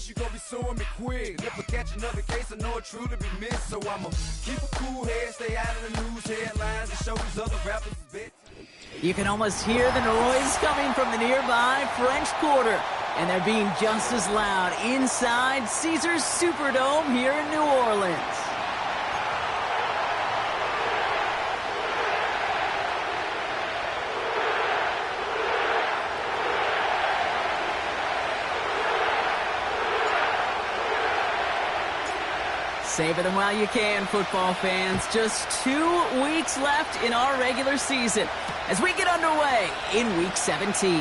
miss, you gon' be suing me quick. If I catch another case, I know it truly be missed. So I'ma keep a cool head, stay out of the news headlines, and show these other rappers a bit. You can almost hear the noise coming from the nearby French Quarter, and they're being just as loud inside Caesars Superdome here in New Orleans. Savor them while you can, football fans. Just 2 weeks left in our regular season as we get underway in Week 17.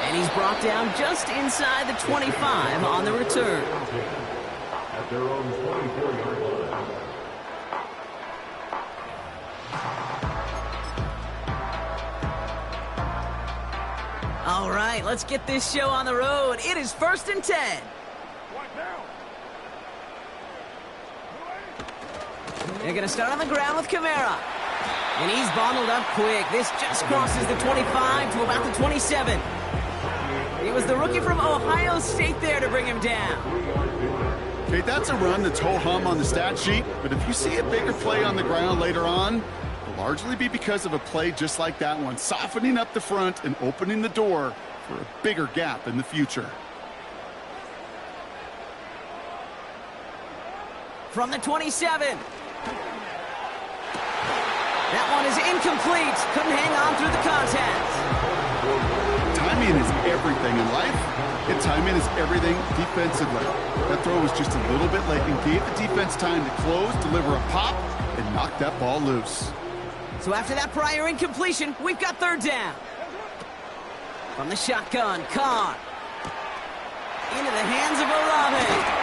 And he's brought down just inside the 25 on the return. At their own 24-yard line. All right, let's get this show on the road. It is 1st and 10. They're going to start on the ground with Kamara. And he's bundled up quick. This just crosses the 25 to about the 27. It was the rookie from Ohio State there to bring him down. Okay, that's a run that's ho-hum on the stat sheet, but if you see a bigger play on the ground later on, it'll largely be because of a play just like that one, softening up the front and opening the door for a bigger gap in the future. From the 27. That one is incomplete. Couldn't hang on through the contact. Timing is everything in life, and timing is everything defensively. That throw was just a little bit late and gave the defense time to close, deliver a pop, and knock that ball loose. So after that prior incompletion, we've got 3rd down. From the shotgun, Carr. Into the hands of Olave.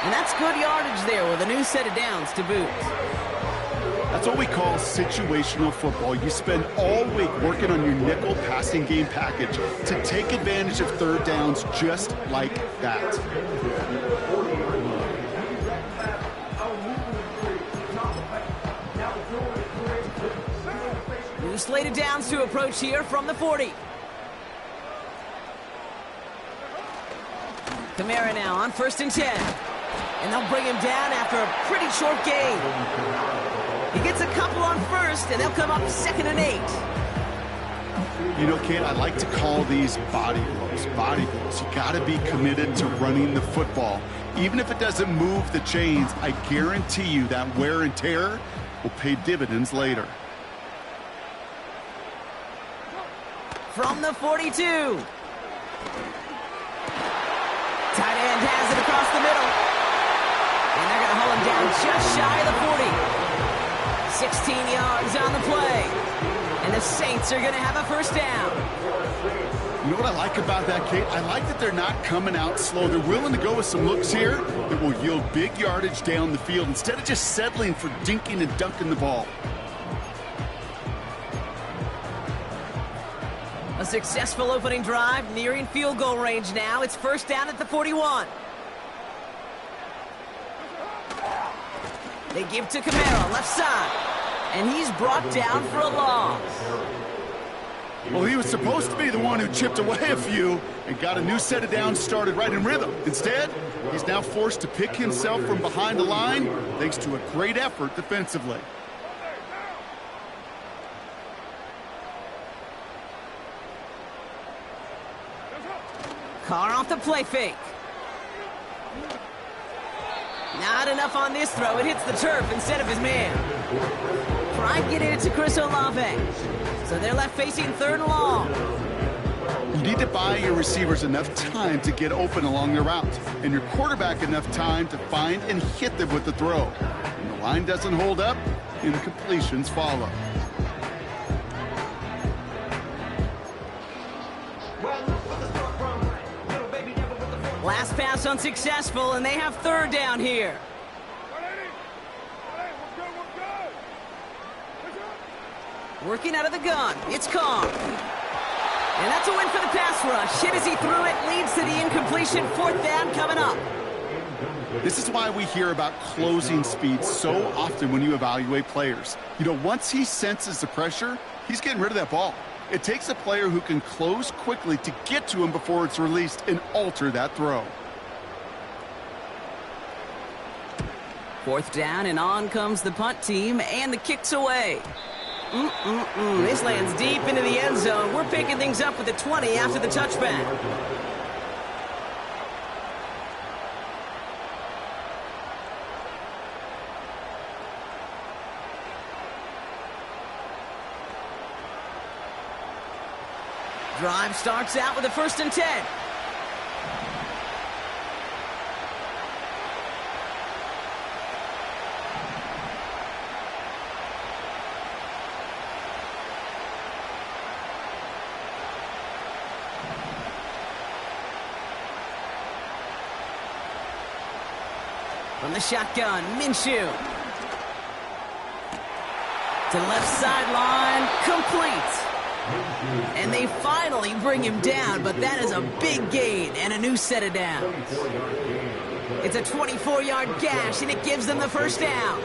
And that's good yardage there with a new set of downs to boot. That's what we call situational football. You spend all week working on your nickel passing game package to take advantage of 3rd downs just like that. New slated downs to approach here from the 40. Kamara now on 1st and 10. And they'll bring him down after a pretty short gain. He gets a couple on 1st, and they'll come up 2nd and 8. You know, Kate, I like to call these body blows. Body blows. You got to be committed to running the football. Even if it doesn't move the chains, I guarantee you that wear and tear will pay dividends later. From the 42. Tight end has it across the middle. And they're going to haul him down just shy of the 40. 16 yards on the play. And the Saints are going to have a 1st down. You know what I like about that, Kate? I like that they're not coming out slow. They're willing to go with some looks here that will yield big yardage down the field instead of just settling for dinking and dunking the ball. A successful opening drive, nearing field goal range now. It's 1st down at the 41. They give to Kamara, left side. And he's brought down for a loss. Well, he was supposed to be the one who chipped away a few and got a new set of downs started right in rhythm. Instead, he's now forced to pick himself from behind the line thanks to a great effort defensively. Carr off the play fake. Not enough on this throw. It hits the turf instead of his man. Try getting it to Chris Olave. So they're left facing 3rd and long. You need to buy your receivers enough time to get open along their route, and your quarterback enough time to find and hit them with the throw. When the line doesn't hold up, incompletions follow. Last pass unsuccessful, and they have 3rd down here. Working out of the gun, it's Carr. And that's a win for the pass rush. Hit as he threw it, leads to the incompletion. 4th down coming up. This is why we hear about closing speed so often when you evaluate players. You know, once he senses the pressure, he's getting rid of that ball. It takes a player who can close quickly to get to him before it's released and alter that throw. 4th down, and on comes the punt team, and the kick's away. This lands deep into the end zone. We're picking things up with the 20 after the touchback. Drive starts out with a 1st and 10. From the shotgun, Minshew. To left sideline, complete. And they finally bring him down, but that is a big gain and a new set of downs. It's a 24-yard gash, and it gives them the 1st down.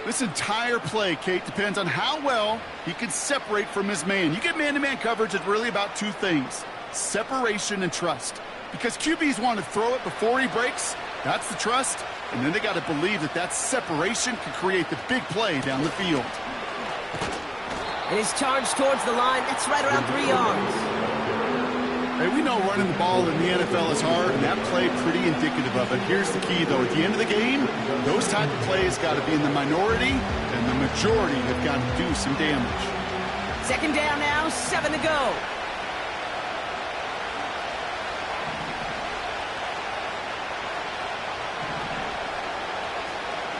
This entire play, Kate, depends on how well he can separate from his man. You get man-to-man coverage, it's really about 2 things, separation and trust. Because QBs want to throw it before he breaks, that's the trust, and then they got to believe that that separation can create the big play down the field. And he's charged towards the line. That's right around 3 yards. Hey, we know running the ball in the NFL is hard, and that play pretty indicative of it. Here's the key, though. At the end of the game, those type of plays got to be in the minority, and the majority have got to do some damage. 2nd down now, 7 to go.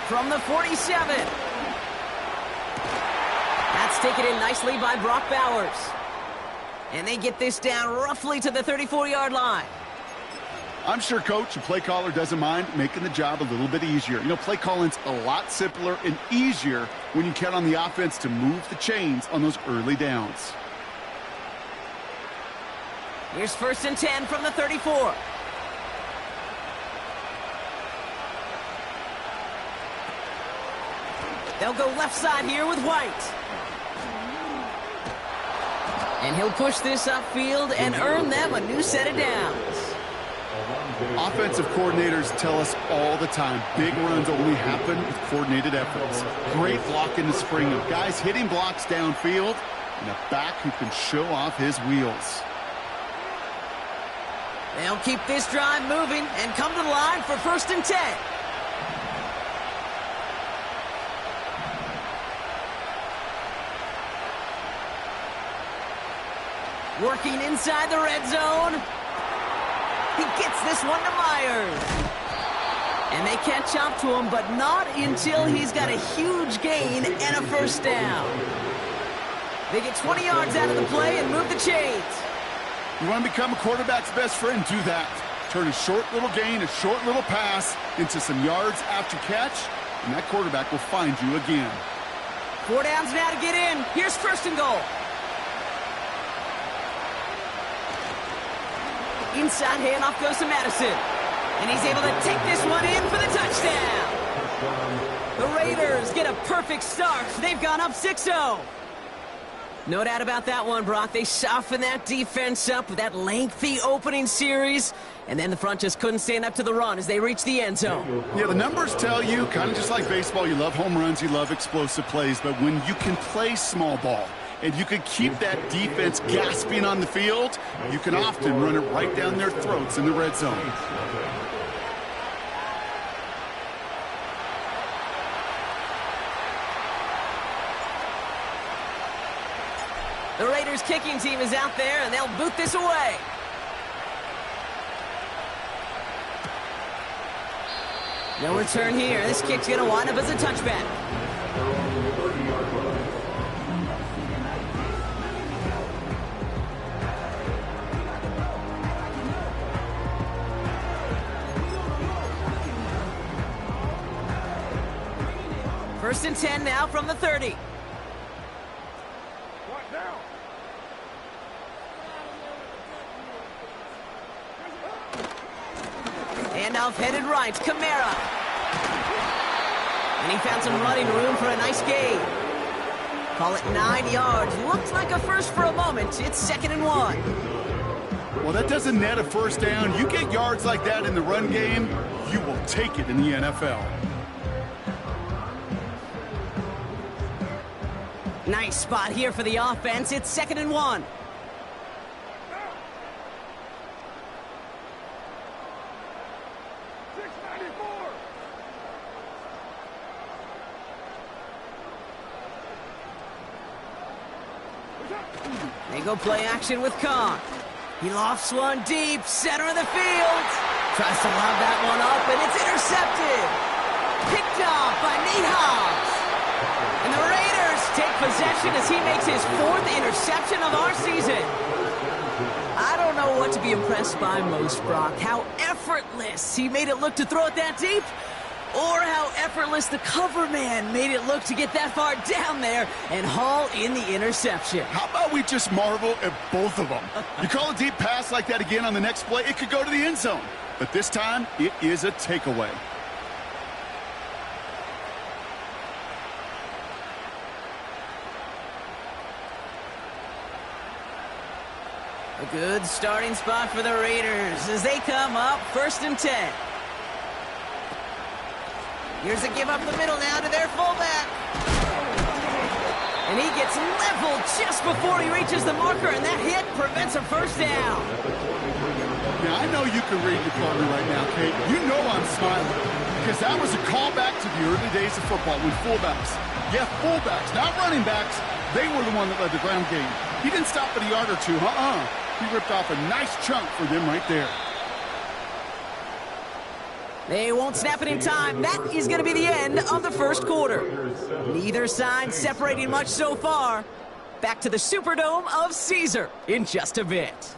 From the 47. That's taken in nicely by Brock Bowers. And they get this down roughly to the 34-yard line. I'm sure Coach, the play caller, doesn't mind making the job a little bit easier. You know, play calling's a lot simpler and easier when you count on the offense to move the chains on those early downs. Here's 1st and 10 from the 34. They'll go left side here with White. And he'll push this upfield and earn them a new set of downs. Offensive coordinators tell us all the time, big runs only happen with coordinated efforts. Great blocking to spring them. Guys hitting blocks downfield, and a back who can show off his wheels. They'll keep this drive moving and come to the line for 1st and 10. Working inside the red zone. He gets this one to Myers. And they catch up to him, but not until he's got a huge gain and a 1st down. They get 20 yards out of the play and move the chains. You want to become a quarterback's best friend? Do that. Turn a short little gain, a short little pass into some yards after catch, and that quarterback will find you again. 4 downs now to get in. Here's 1st and goal. Inside handoff goes to Madison. And he's able to take this one in for the touchdown. The Raiders get a perfect start. They've gone up 6-0. No doubt about that one, Brock. They softened that defense up with that lengthy opening series. And then the front just couldn't stand up to the run as they reached the end zone. Yeah, the numbers tell you, kind of just like baseball, you love home runs, you love explosive plays. But when you can play small ball, and you can keep that defense gasping on the field, you can often run it right down their throats in the red zone. The Raiders kicking team is out there, and they'll boot this away. No return here. This kick's going to wind up as a touchback. First and 10 now from the 30. Handoff headed right, Kamara. And he found some running room for a nice gain. Call it 9 yards. Looked like a first for a moment. It's 2nd and 1. Well, that doesn't net a first down. You get yards like that in the run game, you will take it in the NFL. Nice spot here for the offense. It's 2nd and 1. They go play action with Khan. He lofts one deep, center of the field. Tries to lob that one up, and it's intercepted. Picked off by Nate Hobbs. And the Raiders take possession as he makes his 4th interception of our season. I don't know what to be impressed by most, Brock. How effortless he made it look to throw it that deep, or how effortless the cover man made it look to get that far down there and haul in the interception. How about we just marvel at both of them? You call a deep pass like that again on the next play, it could go to the end zone. But this time, it is a takeaway. A good starting spot for the Raiders as they come up 1st and 10. Here's a give up the middle now to their fullback. And he gets leveled just before he reaches the marker, and that hit prevents a first down. Now, I know you can read your partner right now, Kate. You know I'm smiling because that was a callback to the early days of football when fullbacks, fullbacks, not running backs, they were the one that led the ground game. He didn't stop at a yard or two, He ripped off a nice chunk for them right there. They won't snap it in time. That is going to be the end of the 1st quarter. Neither side separating much so far. Back to the Superdome of Caesar in just a bit.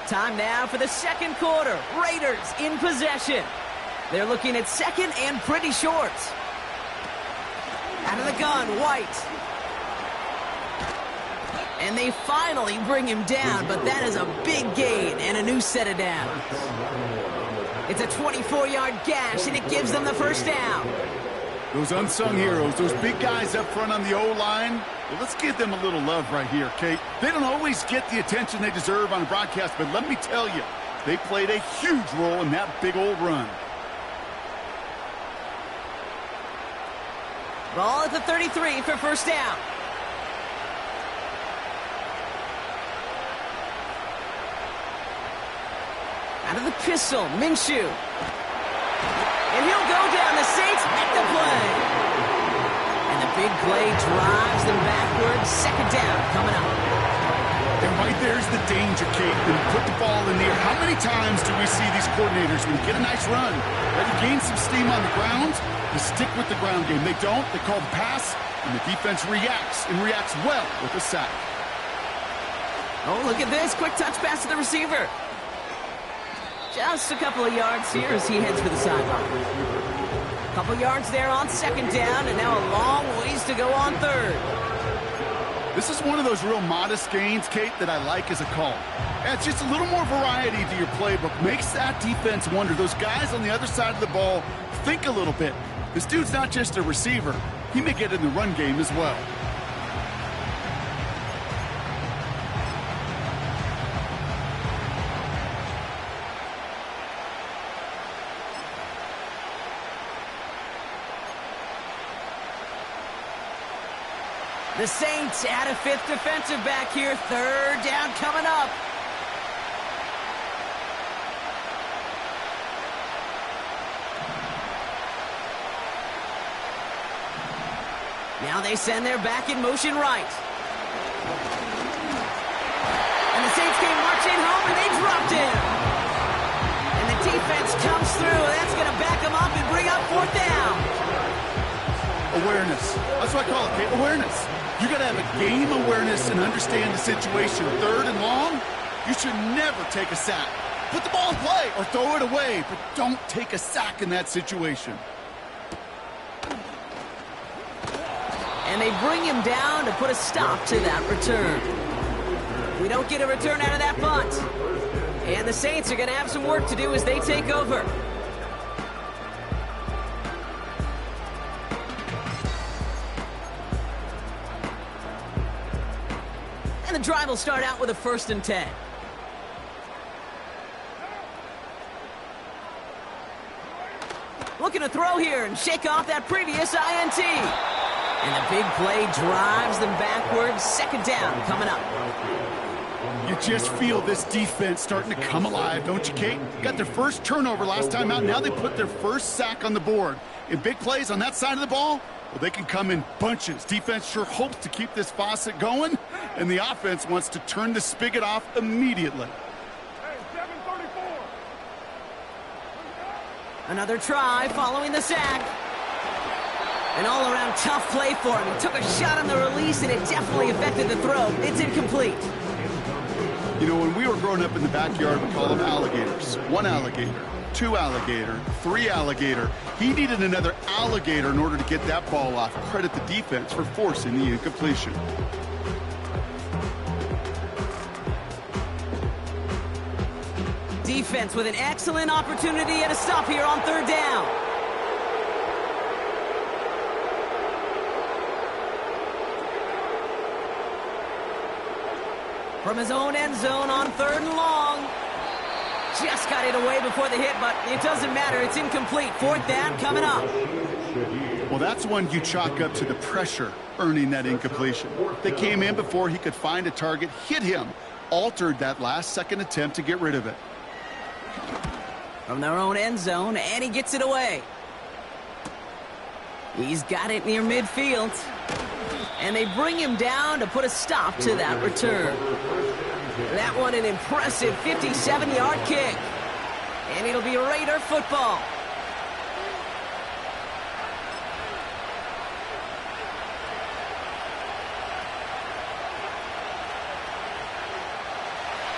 Time now for the 2nd quarter. Raiders in possession. They're looking at 2nd and pretty short. Out of the gun, White. And they finally bring him down, but that is a big gain and a new set of downs. It's a 24-yard gash, and it gives them the first down. Those unsung heroes, those big guys up front on the O-line, well, let's give them a little love right here, Kate. They don't always get the attention they deserve on the broadcast, but let me tell you, they played a huge role in that big old run. Ball at the 33 for first down. Out of the pistol, Minshew. And he'll go down. The Saints make the play. And the big play drives them backwards. 2nd down coming up. And right there's the danger, Kate. When you put the ball in there, how many times do we see these coordinators, when you get a nice run, let you gain some steam on the ground, you stick with the ground game. They don't. They call the pass, and the defense reacts, and reacts well with a sack. Oh, look at this. Quick touch pass to the receiver. Just a couple of yards here as he heads for the sideline. Couple yards there on 2nd down, and now a long ways to go on 3rd. This is one of those real modest gains, Kate, that I like as a call. It's just a little more variety to your playbook. Makes that defense wonder. Those guys on the other side of the ball think a little bit. This dude's not just a receiver. He may get in the run game as well. The Saints add a 5th defensive back here. 3rd down coming up. Now they send their back in motion right. And the Saints came marching home, and they dropped him. And the defense comes through. That's going to back them up and bring up 4th down. Awareness. That's what I call it, Kate. Awareness. You got to have a game awareness and understand the situation. 3rd and long, You should never take a sack. Put the ball in play or throw it away, but don't take a sack in that situation. And they bring him down to put a stop to that return. We don't get a return out of that punt. And the Saints are going to have some work to do as they take over. And the drive will start out with a 1st and 10. Looking to throw here and shake off that previous INT. And the big play drives them backwards. 2nd down coming up. You just feel this defense starting to come alive, don't you, Kate? Got their first turnover last time out. Now they put their first sack on the board. In big plays on that side of the ball, well, they can come in bunches. Defense sure hopes to keep this faucet going, and the offense wants to turn the spigot off immediately. Another try following the sack. An all-around tough play for him. He took a shot on the release, and it definitely affected the throw. It's incomplete. You know, when we were growing up in the backyard, we called them alligators. 1 alligator, 2 alligator, 3 alligator. He needed another alligator in order to get that ball off. Credit the defense for forcing the incompletion. Defense with an excellent opportunity at a stop here on 3rd down. From his own end zone on 3rd and long. Just got it away before the hit, but it doesn't matter. It's incomplete. 4th down coming up. Well, that's one you chalk up to the pressure earning that incompletion. They came in before he could find a target, hit him, altered that last-second attempt to get rid of it. From their own end zone, and he gets it away. He's got it near midfield. And they bring him down to put a stop to that return. That one an impressive 57-yard kick. And it'll be Raider football.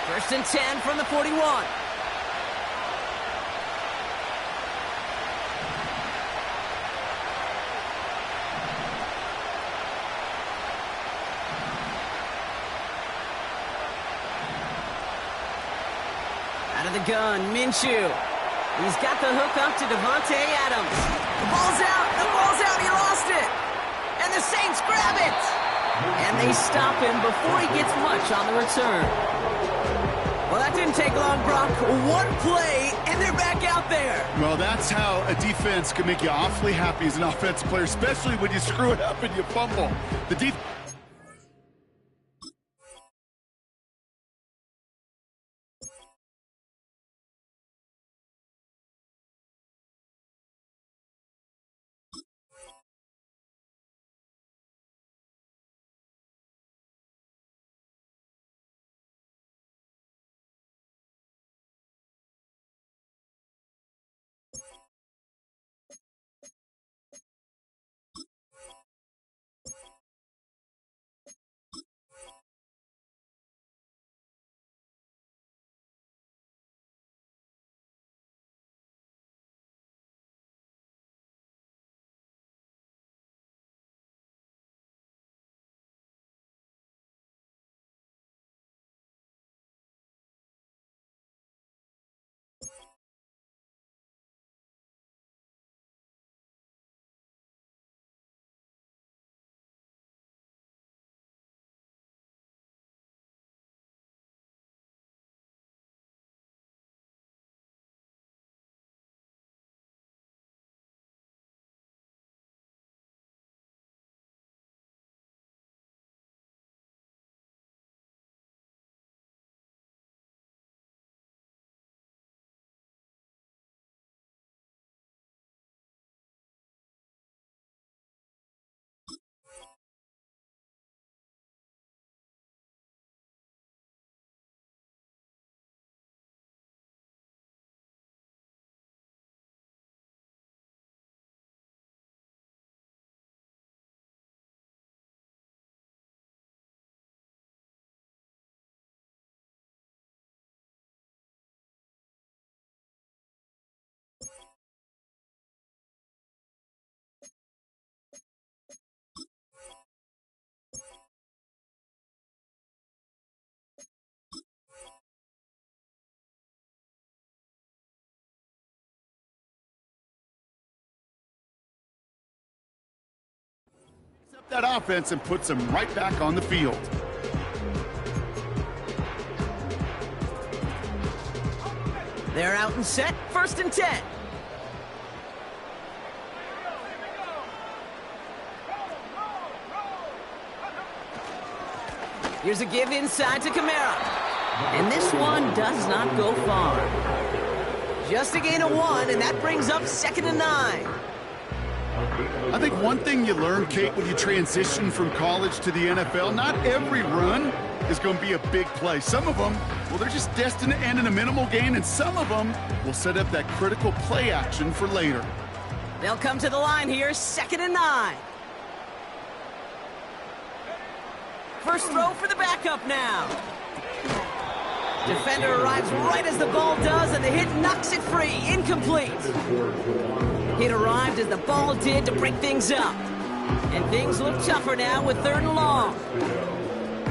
First and 10 from the 41. Out of the gun, Minshew. He's got the hook up to Devontae Adams. The ball's out, he lost it. And the Saints grab it. And they stop him before he gets much on the return. Well, that didn't take long, Brock. 1 play, and they're back out there. Well, that's how a defense can make you awfully happy as an offensive player, especially when you screw it up and you fumble. The defense that offense and puts them right back on the field. They're out and set, 1st and 10. Here's a give inside to Kamara. And this one does not go far. Just a gain of 1, and that brings up 2nd and 9. I think one thing you learn, Kate, when you transition from college to the NFL, not every run is going to be a big play. Some of them, well, they're just destined to end in a minimal gain, and some of them will set up that critical play action for later. They'll come to the line here, 2nd and 9. First throw for the backup now. Defender arrives right as the ball does, and the hit knocks it free. Incomplete. Hit arrived as the ball did to break things up. And things look tougher now with 3rd and long.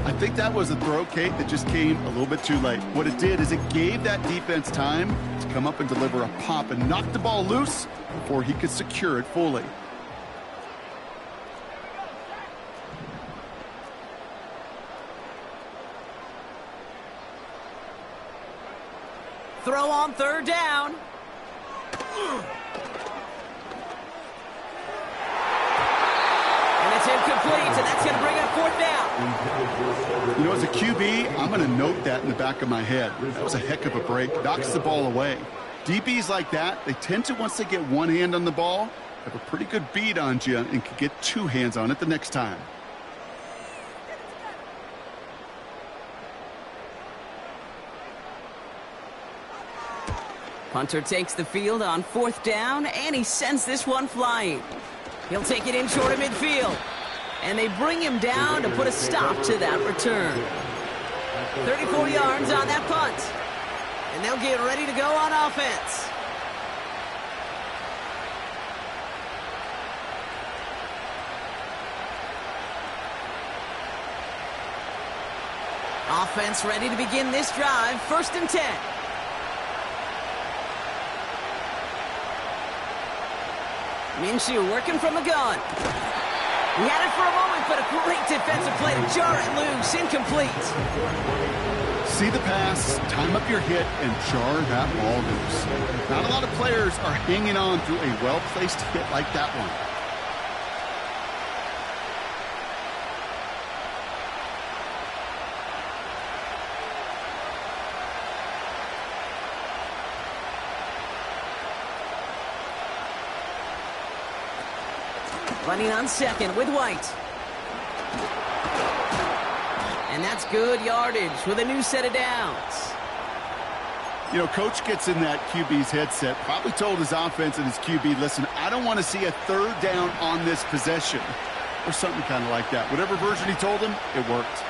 I think that was a throw, Kate, that just came a little bit too late. What it did is it gave that defense time to come up and deliver a pop and knock the ball loose before he could secure it fully. Throw on 3rd down. And it's incomplete, and that's going to bring up 4th down. You know, as a QB, I'm going to note that in the back of my head. That was a heck of a break. Knocks the ball away. DBs like that, they tend to, once they get one hand on the ball, have a pretty good beat on you and can get 2 hands on it the next time. Punter takes the field on 4th down, and he sends this one flying. He'll take it in short of midfield. And they bring him down to put a stop to that return. 34 yards on that punt. And they'll get ready to go on offense. Offense ready to begin this drive, 1st and 10. Minshew working from the gun. He had it for a moment, but a great defensive play to jar it loose. Incomplete. See the pass, time up your hit, and jar that ball loose. Not a lot of players are hanging on through a well-placed hit like that one. Running on 2nd with White. And that's good yardage with a new set of downs. You know, coach gets in that QB's headset, probably told his offense and his QB, listen, I don't want to see a 3rd down on this possession. Or something kind of like that. Whatever version he told him, it worked.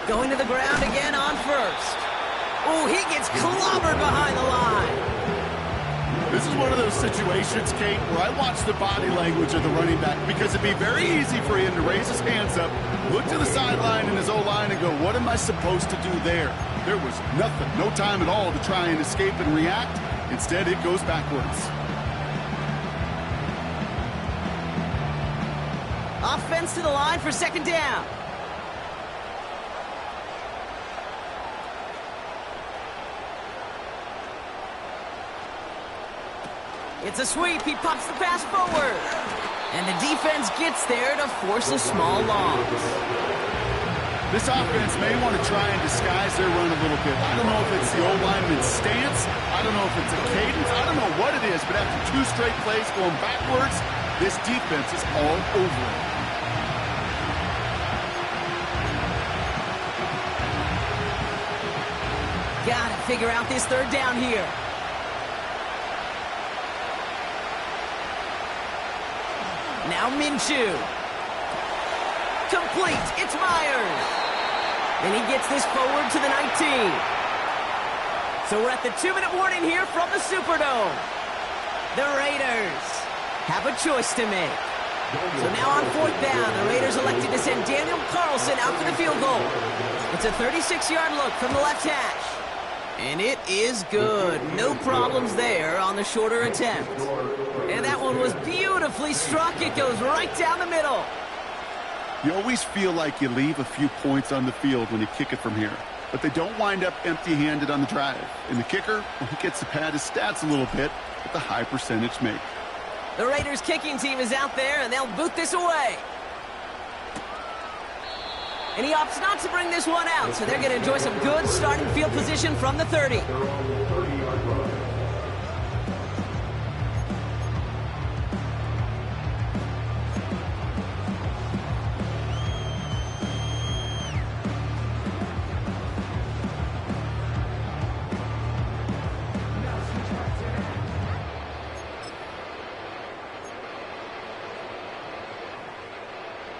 Going to the ground again on 1st. Oh, he gets clobbered behind the line. This is one of those situations, Kate, where I watch the body language of the running back because it'd be very easy for him to raise his hands up, look to the sideline in his O-line and go, what am I supposed to do there? There was nothing, no time at all to try and escape and react. Instead, it goes backwards. Offense to the line for 2nd down. It's a sweep. He pops the pass forward. And the defense gets there to force a small loss. This offense may want to try and disguise their run a little bit. I don't know if it's the old lineman's stance. I don't know if it's a cadence. I don't know what it is, but after 2 straight plays going backwards, this defense is all over it. Gotta figure out this 3rd down here. Now Minshew. Complete. It's Myers. And he gets this forward to the 19. So we're at the 2-minute warning here from the Superdome. The Raiders have a choice to make. So now on 4th down, the Raiders elected to send Daniel Carlson out for the field goal. The It's a 36-yard look from the left hash. And it is good. No problems there on the shorter attempt. And that one was beautifully struck. It goes right down the middle. You always feel like you leave a few points on the field when you kick it from here. But they don't wind up empty-handed on the drive. And the kicker, well, he gets to pad his stats a little bit with the high percentage make. The Raiders kicking team is out there, and they'll boot this away. And he opts not to bring this one out, so they're going to enjoy some good starting field position from the 30.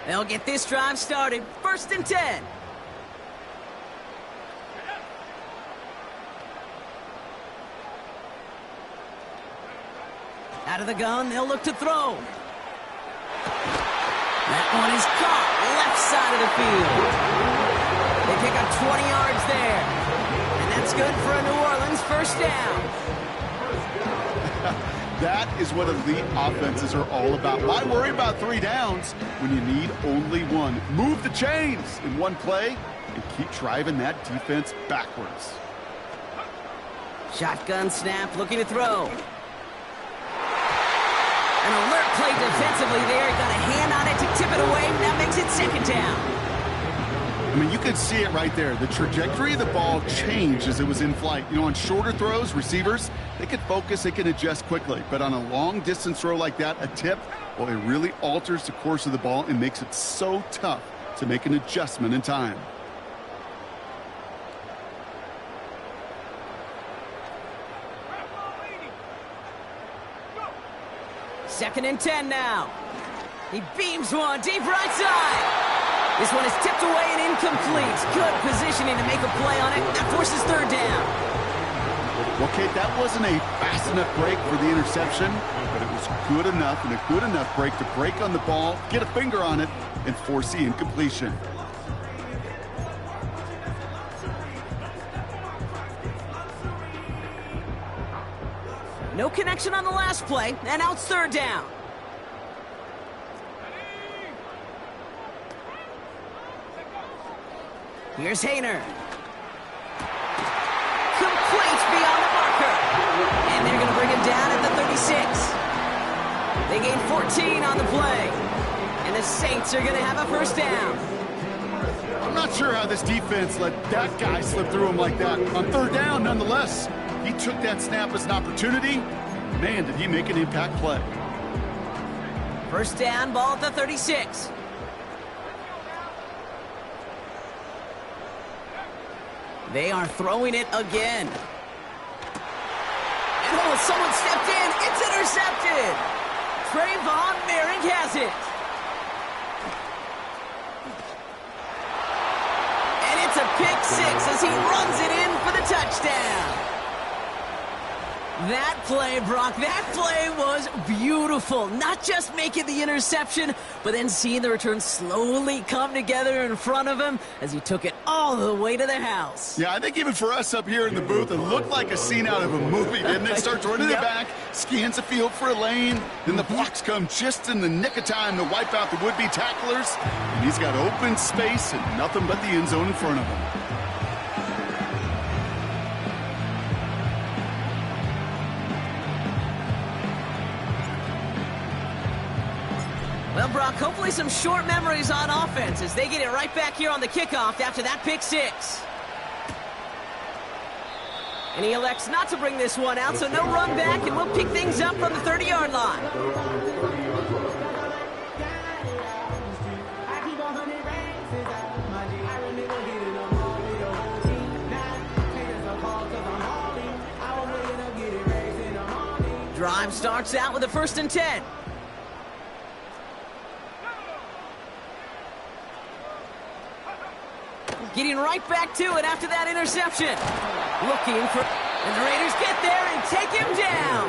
They'll get this drive started. 1st and 10. Out of the gun, they'll look to throw. That one is caught. Left side of the field. They pick up 20 yards there. And that's good for a New Orleans 1st down. That is what elite offenses are all about. Why worry about 3 downs when you need only 1? Move the chains in one play and keep driving that defense backwards. Shotgun snap, looking to throw. An alert play defensively there. Got a hand on it to tip it away. That makes it 2nd down. I mean, you can see it right there. The trajectory of the ball changed as it was in flight. You know, on shorter throws, receivers, they can focus, they can adjust quickly. But on a long-distance throw like that, a tip, well, it really alters the course of the ball and makes it so tough to make an adjustment in time. Second and 10 now. He beams one deep right side. This one is tipped away and incomplete. Good positioning to make a play on it. That forces 3rd down. Well, Kate, that wasn't a fast enough break for the interception, but it was good enough and a good enough break to break on the ball, get a finger on it, and force the incompletion. No connection on the last play, and now it's 3rd down. Here's Hayner. Complete beyond the marker. And they're going to bring him down at the 36. They gain 14 on the play. And the Saints are going to have a 1st down. I'm not sure how this defense let that guy slip through him like that. On 3rd down, nonetheless, he took that snap as an opportunity. Man, did he make an impact play. 1st down, ball at the 36. They are throwing it again. And oh, someone stepped in. It's intercepted. Trayvon Merrick has it. And it's a pick 6 as he runs it in for the touchdown. That play, Brock, that play was beautiful. Not just making the interception, but then seeing the return slowly come together in front of him as he took it all the way to the house. Yeah, I think even for us up here in the booth, it looked like a scene out of a movie, didn't it? Starts running it back, scans the field for a lane, then the blocks come just in the nick of time to wipe out the would-be tacklers, and he's got open space and nothing but the end zone in front of him. Well, Brock, hopefully some short memories on offense as they get it right back here on the kickoff after that pick 6. And he elects not to bring this one out, so no run back, and we'll pick things up from the 30-yard line. Drive starts out with a 1st and 10. Getting right back to it after that interception. Looking for... And the Raiders get there and take him down.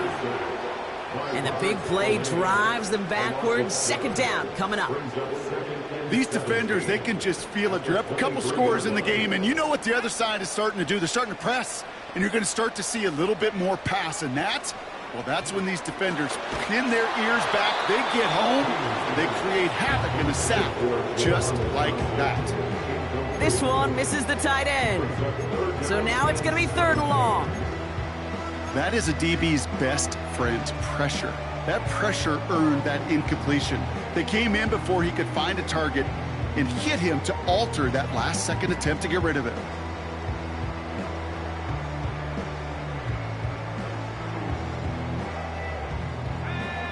And the big play drives them backwards. Second down coming up. These defenders, they can just feel it. You're up a couple scores in the game, and you know what the other side is starting to do. They're starting to press, and you're going to start to see a little bit more pass. And that's when these defenders pin their ears back. They get home, and they create havoc in the sack, just like that. This one misses the tight end. So now it's going to be 3rd and long. That is a DB's best friend, pressure. That pressure earned that incompletion. They came in before he could find a target and hit him to alter that last-second attempt to get rid of it.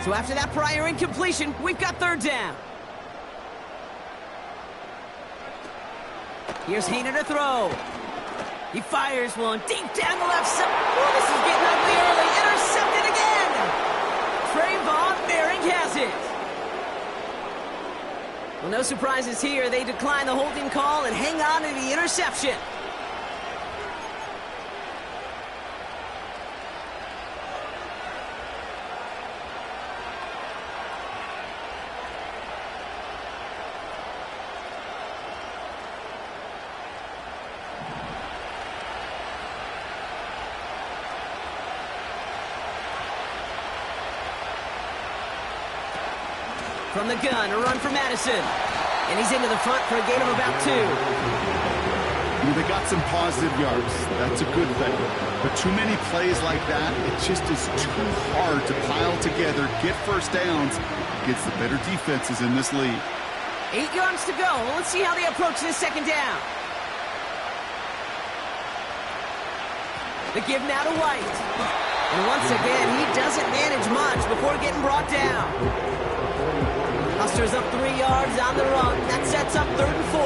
So after that prior incompletion, we've got 3rd down. Here's Hayner to throw. He fires one deep down the left side. Oh, this is getting ugly early. Intercepted again. Trayvon Merrick has it. Well, no surprises here. They decline the holding call and hang on to the interception. From the gun, a run for Madison. And he's into the front for a gain of about 2. They got some positive yards. That's a good thing. But too many plays like that, it just is too hard to pile together, get first downs against the better defenses in this league. 8 yards to go. Well, let's see how they approach this 2nd down. The give now to White. And once again, he doesn't manage much before getting brought down. Musters up 3 yards on the run. That sets up 3rd and 4.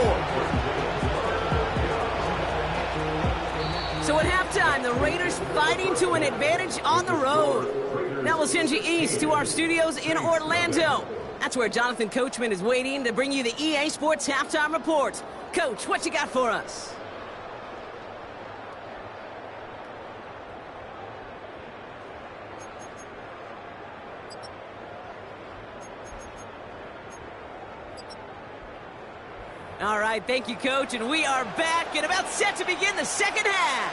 So at halftime, the Raiders fighting to an advantage on the road. Now we'll send you east to our studios in Orlando. That's where Jonathan Coachman is waiting to bring you the EA Sports Halftime Report. Coach, what you got for us? All right, thank you, Coach, and we are back and about set to begin the 2nd half.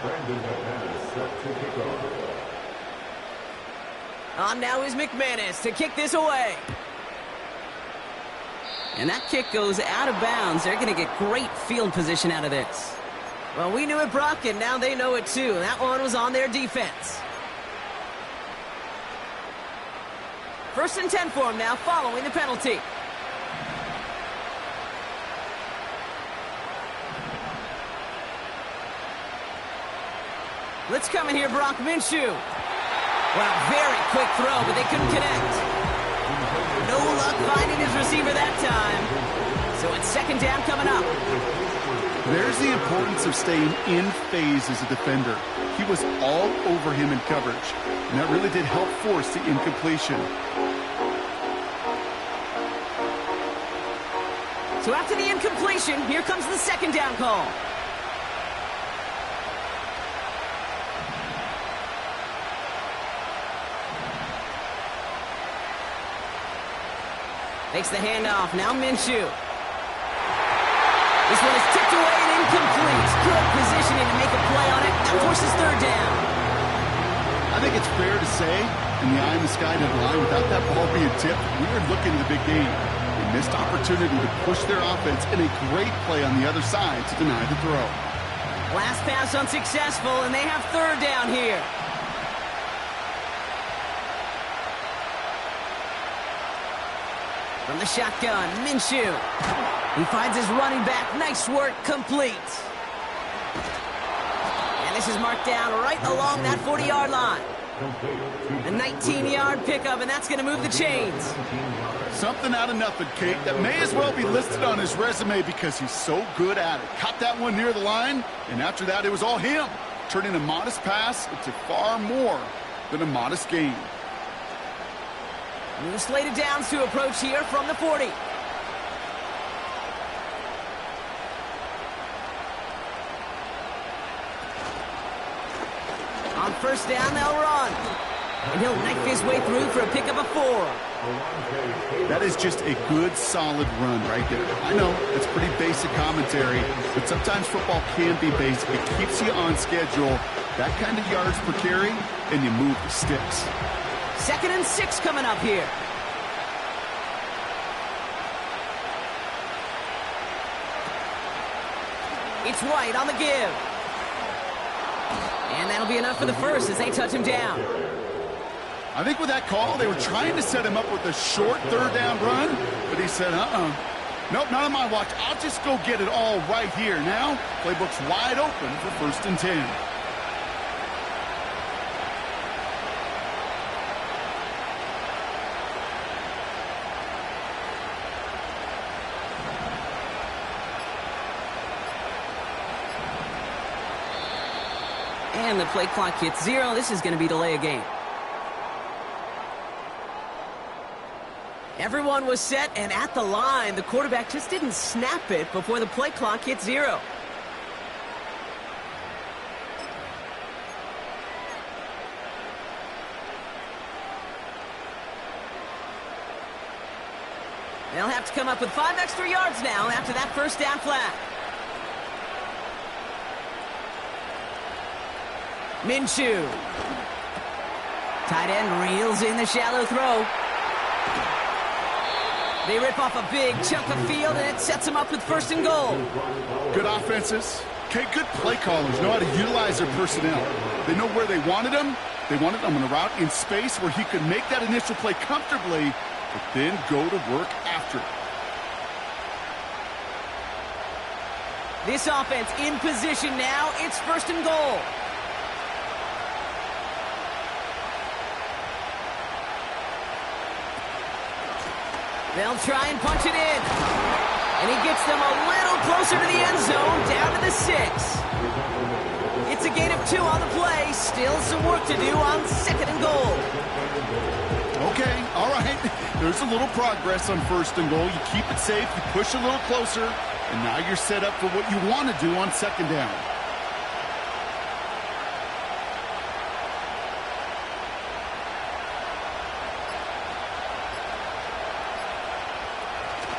Brandon McManus set to kick off. On now is McManus to kick this away. And that kick goes out of bounds. They're going to get great field position out of this. Well, we knew it, Brock, and now they know it too. That one was on their defense. 1st and 10 for them now, following the penalty. Let's come in here, Brock Minshew. Wow, very quick throw, but they couldn't connect. No luck finding his receiver that time. So it's 2nd down coming up. There's the importance of staying in phase as a defender. He was all over him in coverage, and that really did help force the incompletion. So after the incompletion, here comes the 2nd down call. Takes the handoff. Now Minshew. This one is tipped away and incomplete. Good positioning to make a play on it. That forces 3rd down. I think it's fair to say, in the eye in the sky deadline, without that ball being tipped, we were looking at the big game. They missed opportunity to push their offense and a great play on the other side to deny the throw. Last pass unsuccessful, and they have 3rd down here. From the shotgun, Minshew. He finds his running back. Nice work, complete. And this is marked down right along that 40-yard line. A 19-yard pickup, and that's going to move the chains. Something out of nothing, Kate, that may as well be listed on his resume because he's so good at it. Caught that one near the line, and after that, it was all him, turning a modest pass into far more than a modest gain. New slated downs to approach here from the 40. On 1st down, they'll run. And he'll knife his way through for a pickup of 4. That is just a good, solid run right there. I know, it's pretty basic commentary, but sometimes football can be basic. It keeps you on schedule, that kind of yards per carry, and you move the sticks. 2nd and 6 coming up here. It's White on the give. And that'll be enough for the first as they touch him down. I think with that call, they were trying to set him up with a short 3rd down run, but he said, nope, not on my watch. I'll just go get it all right here. Now, playbook's wide open for 1st and 10. And the play clock hits 0. This is going to be delay a game. Everyone was set and at the line. The quarterback just didn't snap it before the play clock hit 0. They'll have to come up with 5 extra yards now after that 1st down flat. Minshew. Tight end reels in the shallow throw. They rip off a big chunk of field, and it sets them up with 1st and goal. Good offenses. Okay, good play callers know how to utilize their personnel. They know where they wanted them. They wanted them on a route in space where he could make that initial play comfortably, but then go to work after. This offense in position now. It's 1st and goal. They'll try and punch it in. And he gets them a little closer to the end zone, down to the 6. It's a gain of 2 on the play. Still some work to do on 2nd and goal. Okay, all right. There's a little progress on 1st and goal. You keep it safe, you push a little closer, and now you're set up for what you want to do on 2nd down.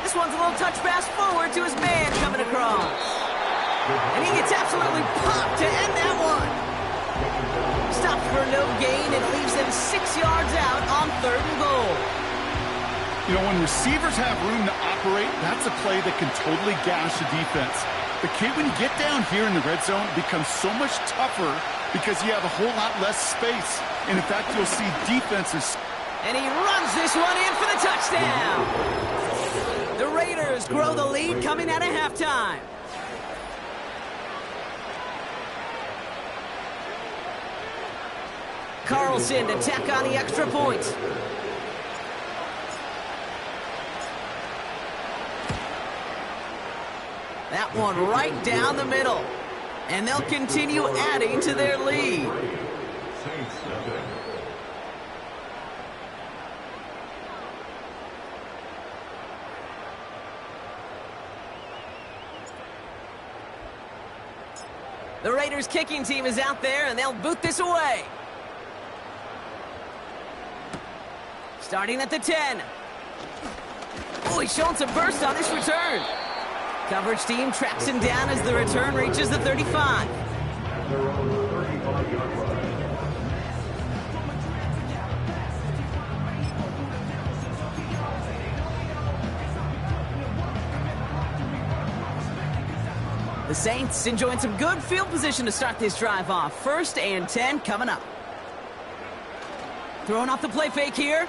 This one's a little touch pass forward to his man coming across. And he gets absolutely popped to end that one. Stopped for no gain and leaves them 6 yards out on 3rd and goal. You know, when receivers have room to operate, that's a play that can totally gash a defense. But Kate, when you get down here in the red zone, it becomes so much tougher because you have a whole lot less space. And in fact, you'll see defenses. And he runs this one in for the touchdown. The Raiders grow the lead coming out of halftime. Carlson to tack on the extra point. That one right down the middle. And they'll continue adding to their lead. The Raiders kicking team is out there, and they'll boot this away. Starting at the 10. Oh, he's showing some burst on this return. Coverage team tracks him down as the return reaches the 35. The Saints enjoying some good field position to start this drive off. 1st and 10 coming up. Throwing off the play fake here.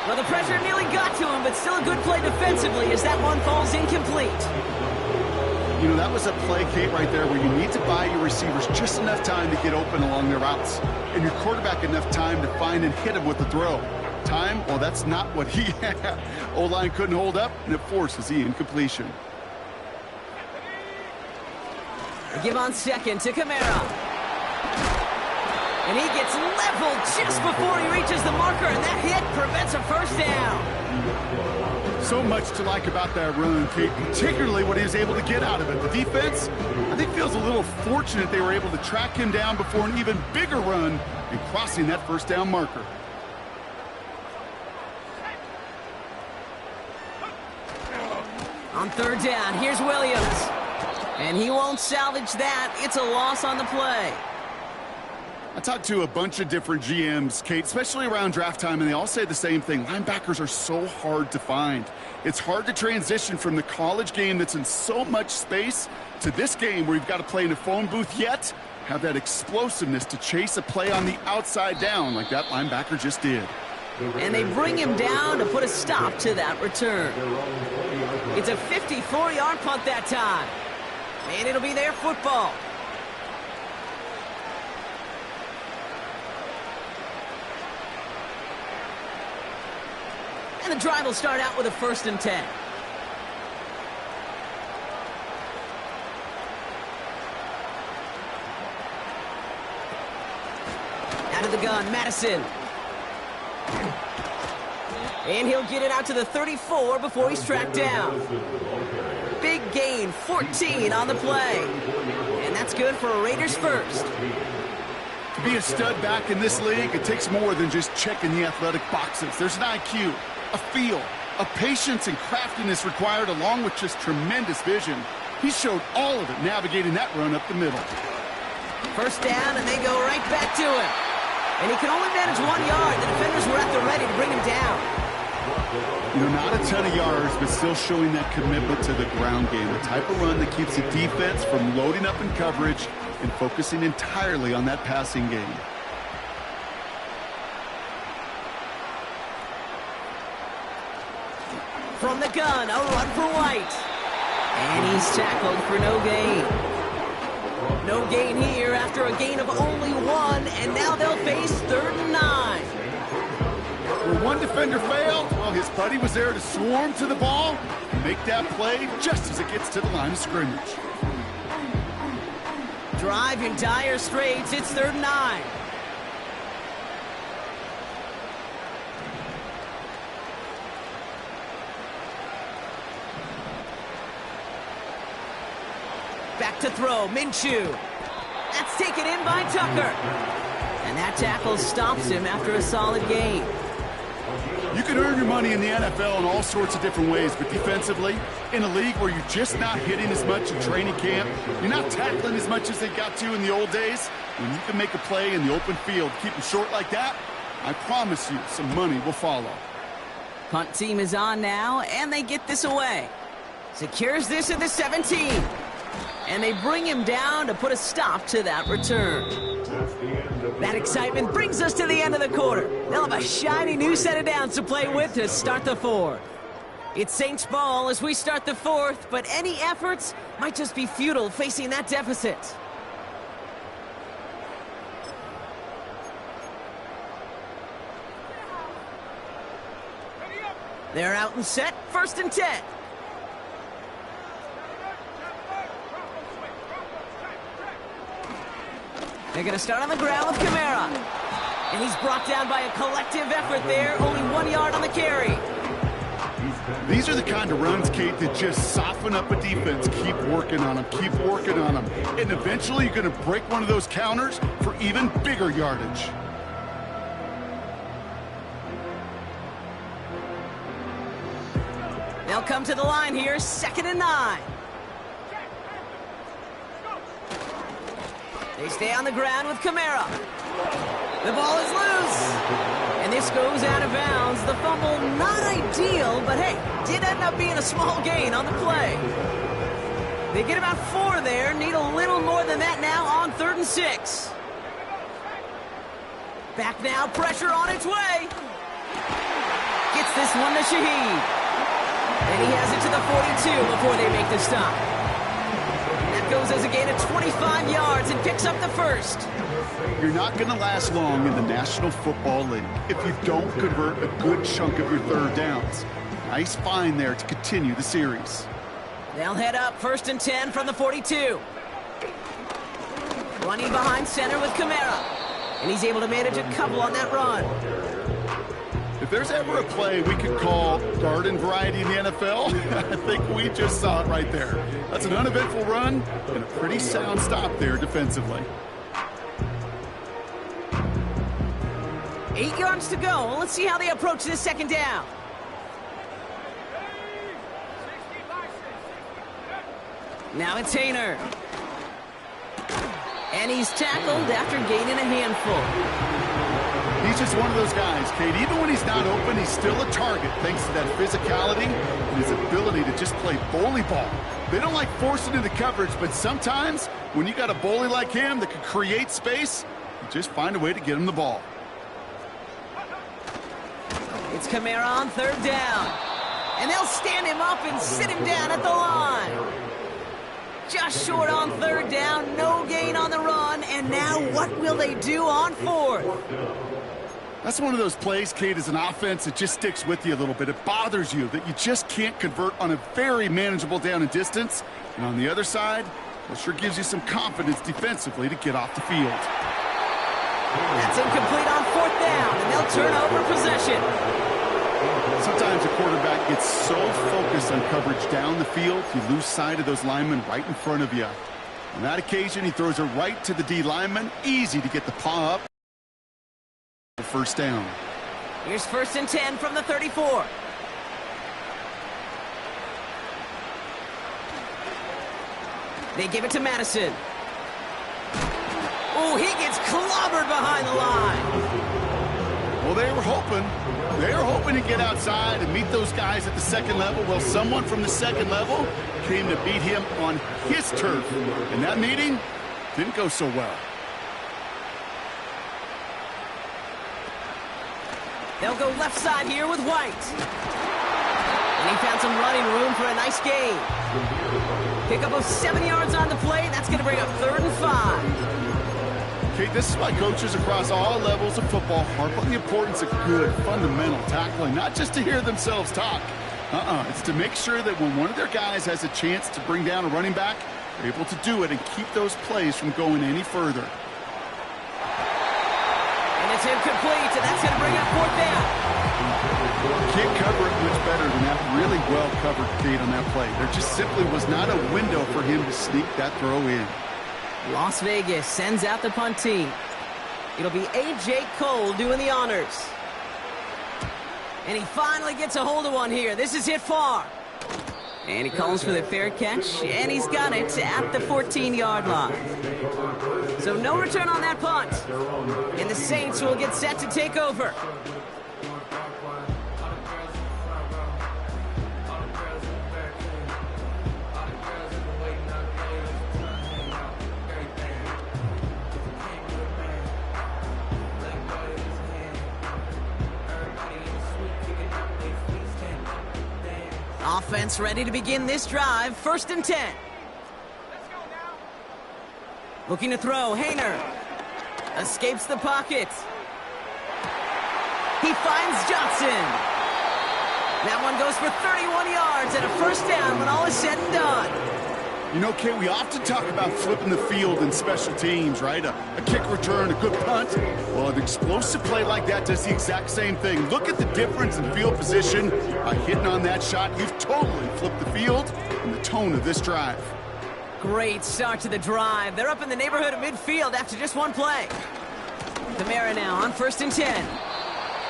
Well, the pressure nearly got to him, but still a good play defensively as that one falls incomplete. You know, that was a play, Kate, right there where you need to buy your receivers just enough time to get open along their routes. And your quarterback enough time to find and hit him with the throw. Time, well, that's not what he had. O-line couldn't hold up, and it forces the incompletion. They give on 2nd to Kamara. And he gets leveled just before he reaches the marker, and that hit prevents a first down. So much to like about that run, Kate, particularly what he was able to get out of it. The defense, I think, feels a little fortunate they were able to track him down before an even bigger run and crossing that first down marker. On third down, here's Williams. And he won't salvage that. It's a loss on the play. I talked to a bunch of different GMs, Kate, especially around draft time, and they all say the same thing. Linebackers are so hard to find. It's hard to transition from the college game that's in so much space to this game where you've got to play in a phone booth, yet have that explosiveness to chase a play on the outside down like that linebacker just did. And they bring him down to put a stop to that return. It's a 54-yard punt that time. And it'll be their football. And the drive will start out with a 1st and 10. Out of the gun, Madison. And he'll get it out to the 34 before he's tracked down. Big gain, 14 on the play. And that's good for a Raiders first. To be a stud back in this league, it takes more than just checking the athletic boxes. There's an IQ, a feel, a patience and craftiness required along with just tremendous vision. He showed all of it navigating that run up the middle. First down, and they go right back to him. And he can only manage 1 yard. The defenders were at the ready to bring him down. You know, not a ton of yards, but still showing that commitment to the ground game. The type of run that keeps the defense from loading up in coverage and focusing entirely on that passing game. From the gun, a run for White. And he's tackled for no gain. No gain here after a gain of only 1, and now they'll face 3rd and 9. Where one defender failed, well, his buddy was there to swarm to the ball and make that play just as it gets to the line of scrimmage. Drive in dire straits, it's 3rd and 9. Back to throw, Minshew. That's taken in by Tucker. And that tackle stops him after a solid gain. You can earn your money in the NFL in all sorts of different ways, but defensively, in a league where you're just not hitting as much in training camp, you're not tackling as much as they got to in the old days, when you can make a play in the open field, keep them short like that, I promise you some money will follow. Punt team is on now, and they get this away. Secures this at the 17. And they bring him down to put a stop to that return. That excitement brings us to the end of the quarter. They'll have a shiny new set of downs to play with to start the 4th. It's Saints ball as we start the 4th, but any efforts might just be futile facing that deficit. They're out and set, 1st and 10. They're going to start on the ground with Kamara. And he's brought down by a collective effort there. Only 1 yard on the carry. These are the kind of runs, Kate, that just soften up a defense. Keep working on them. Keep working on them. And eventually you're going to break one of those counters for even bigger yardage. They'll come to the line here. 2nd and 9. They stay on the ground with Kamara. The ball is loose. And this goes out of bounds. The fumble, not ideal, but hey, did end up being a small gain on the play. They get about 4 there. Need a little more than that now on 3rd and 6. Back now, pressure on its way. Gets this one to Shaheed. And he has it to the 42 before they make the stop. Goes as a gain of 25 yards and picks up the 1st. You're not going to last long in the National Football League if you don't convert a good chunk of your 3rd downs. Nice find there to continue the series. They'll head up 1st and 10 from the 42. Running behind center with Kamara. And he's able to manage a couple on that run. If there's ever a play we could call garden variety in the NFL, I think we just saw it right there. That's an uneventful run and a pretty sound stop there defensively. 8 yards to go. Let's see how they approach this second down. Now it's Hayner. And he's tackled after gaining a handful. He's just one of those guys, Kate. Even when he's not open, he's still a target thanks to that physicality and his ability to just play bully ball. They don't like forcing into coverage, but sometimes when you got a bully like him that can create space, you just find a way to get him the ball. It's Kamara on third down. And they'll stand him up and sit him down at the line. Just short on third down, no gain on the run, and now what will they do on fourth? That's one of those plays, Kate, as an offense, it just sticks with you a little bit. It bothers you that you just can't convert on a very manageable down and distance. And on the other side, it sure gives you some confidence defensively to get off the field. That's incomplete on fourth down, and they'll turn over possession. Sometimes a quarterback gets so focused on coverage down the field, you lose sight of those linemen right in front of you. On that occasion, he throws it right to the D lineman. Easy to get the paw up. First down. Here's 1st and 10 from the 34. They give it to Madison. Oh, he gets clobbered behind the line. Well, they were hoping to get outside and meet those guys at the second level. Well, someone from the second level came to beat him on his turf. And that meeting didn't go so well. They'll go left side here with White. And he found some running room for a nice gain. Pickup of 7 yards on the play. That's going to bring up 3rd and 5. Okay, this is why coaches across all levels of football harp on the importance of good, fundamental tackling, not just to hear themselves talk. It's to make sure that when one of their guys has a chance to bring down a running back, they're able to do it and keep those plays from going any further. And it's incomplete, and that's going to bring up 4th down. Can't cover it much better than that. Really well covered, Kate, on that play. There just simply was not a window for him to sneak that throw in. Las Vegas sends out the punt team. It'll be A.J. Cole doing the honors. And he finally gets a hold of one here. This is hit far. And he calls for the fair catch, and he's got it at the 14-yard line. So no return on that punt. And the Saints will get set to take over. Offense ready to begin this drive. 1st and 10. Looking to throw. Hayner escapes the pocket. He finds Johnson. That one goes for 31 yards and a 1st down when all is said and done. You know, Kate, we often talk about flipping the field in special teams, right? A kick return, a good punt. Well, an explosive play like that does the exact same thing. Look at the difference in field position. By hitting on that shot, you've totally flipped the field and the tone of this drive. Great start to the drive. They're up in the neighborhood of midfield after just one play. Kamara now on 1st and 10.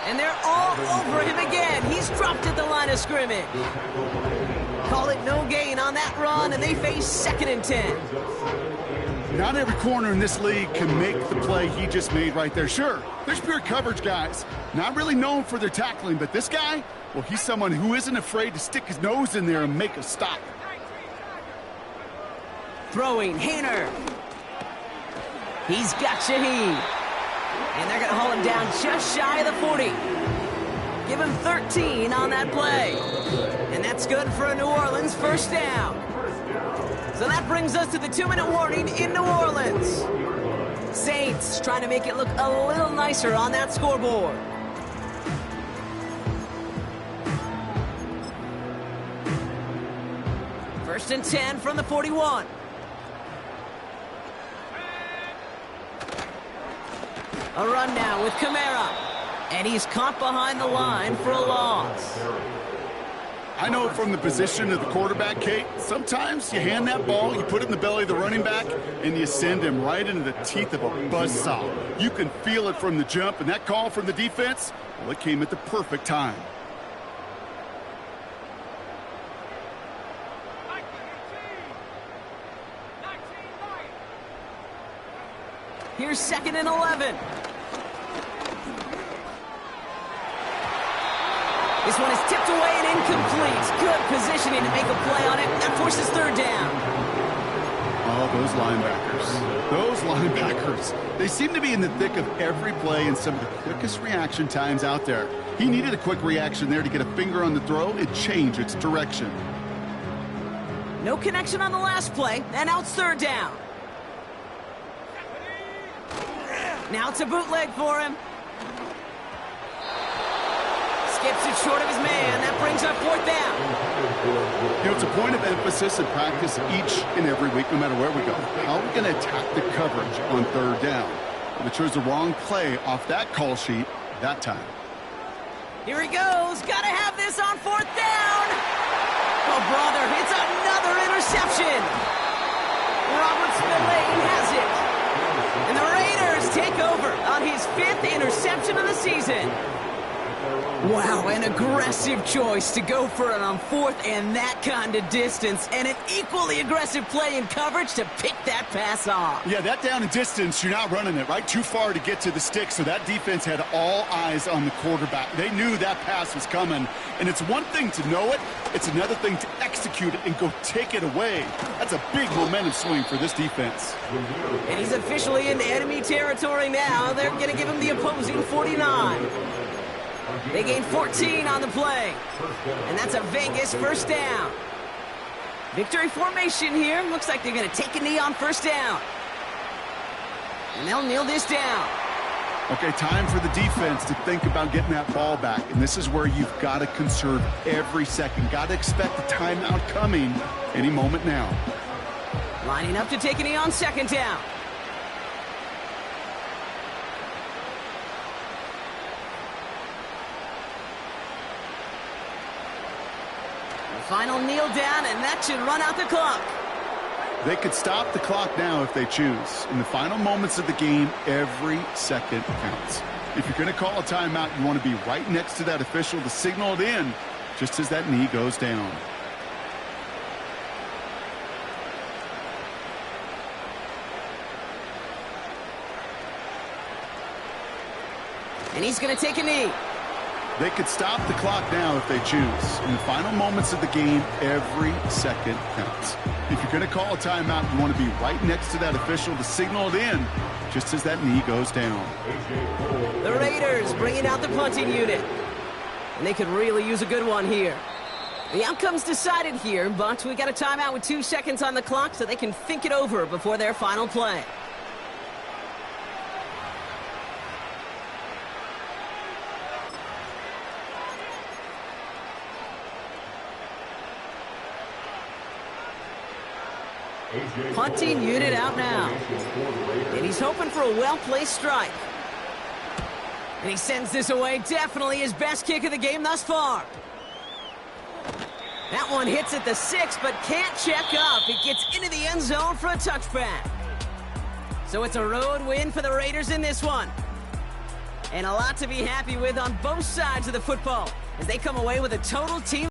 And they're all over him again. He's dropped at the line of scrimmage. Call it no gain on that run, and they face 2nd and 10. Not every corner in this league can make the play he just made right there. Sure, there's pure coverage guys, not really known for their tackling, but this guy, well, he's someone who isn't afraid to stick his nose in there and make a stop. Throwing, Hayner. He's got Shaheed. And they're going to haul him down just shy of the 40. Give him 13 on that play. And that's good for a New Orleans 1st down. So that brings us to the 2-minute warning in New Orleans. Saints trying to make it look a little nicer on that scoreboard. First and 10 from the 41. A run now with Kamara. And he's caught behind the line for a loss. I know from the position of the quarterback, Kate, sometimes you hand that ball, you put it in the belly of the running back, and you send him right into the teeth of a buzzsaw. You can feel it from the jump, and that call from the defense, well, it came at the perfect time. Here's 2nd and 11. This one is tipped away and incomplete. Good positioning to make a play on it. That forces 3rd down. Oh, those linebackers. They seem to be in the thick of every play and some of the quickest reaction times out there. He needed a quick reaction there to get a finger on the throw and change its direction. No connection on the last play, and now it's 3rd down. Now it's a bootleg for him. Skips it short of his man. That brings up 4th down. You know, it's a point of emphasis and practice each and every week, no matter where we go. How are we going to attack the coverage on 3rd down? Well, they chose the wrong play off that call sheet that time. Here he goes. Got to have this on 4th down. Oh, brother, it's another interception. Robert Spillane has it. And the Raiders take over on his 5th interception of the season. Wow, an aggressive choice to go for it on 4th and that kind of distance, and an equally aggressive play in coverage to pick that pass off. Yeah, that down and distance, you're not running it, right? Too far to get to the stick, so that defense had all eyes on the quarterback. They knew that pass was coming, and it's one thing to know it, it's another thing to execute it and go take it away. That's a big momentum swing for this defense. And he's officially in enemy territory now. They're going to give him the opposing 49. They gain 14 on the play. And that's a Vegas 1st down. Victory formation here. Looks like they're going to take a knee on 1st down. And they'll kneel this down. Okay, time for the defense to think about getting that ball back. And this is where you've got to conserve every second. Got to expect a timeout coming any moment now. Lining up to take a knee on 2nd down. Final kneel down, and that should run out the clock. They could stop the clock now if they choose. In the final moments of the game, every second counts. If you're going to call a timeout, you want to be right next to that official to signal it in just as that knee goes down. And he's going to take a knee. They could stop the clock now if they choose. In the final moments of the game, every second counts. If you're going to call a timeout, you want to be right next to that official to signal it in just as that knee goes down. The Raiders bringing out the punting unit. And they could really use a good one here. The outcome's decided here, but we got a timeout with 2 seconds on the clock so they can think it over before their final play. Punting unit out now. And he's hoping for a well-placed strike. And he sends this away. Definitely his best kick of the game thus far. That one hits at the 6, but can't check up. It gets into the end zone for a touchback. So it's a road win for the Raiders in this one. And a lot to be happy with on both sides of the football as they come away with a total team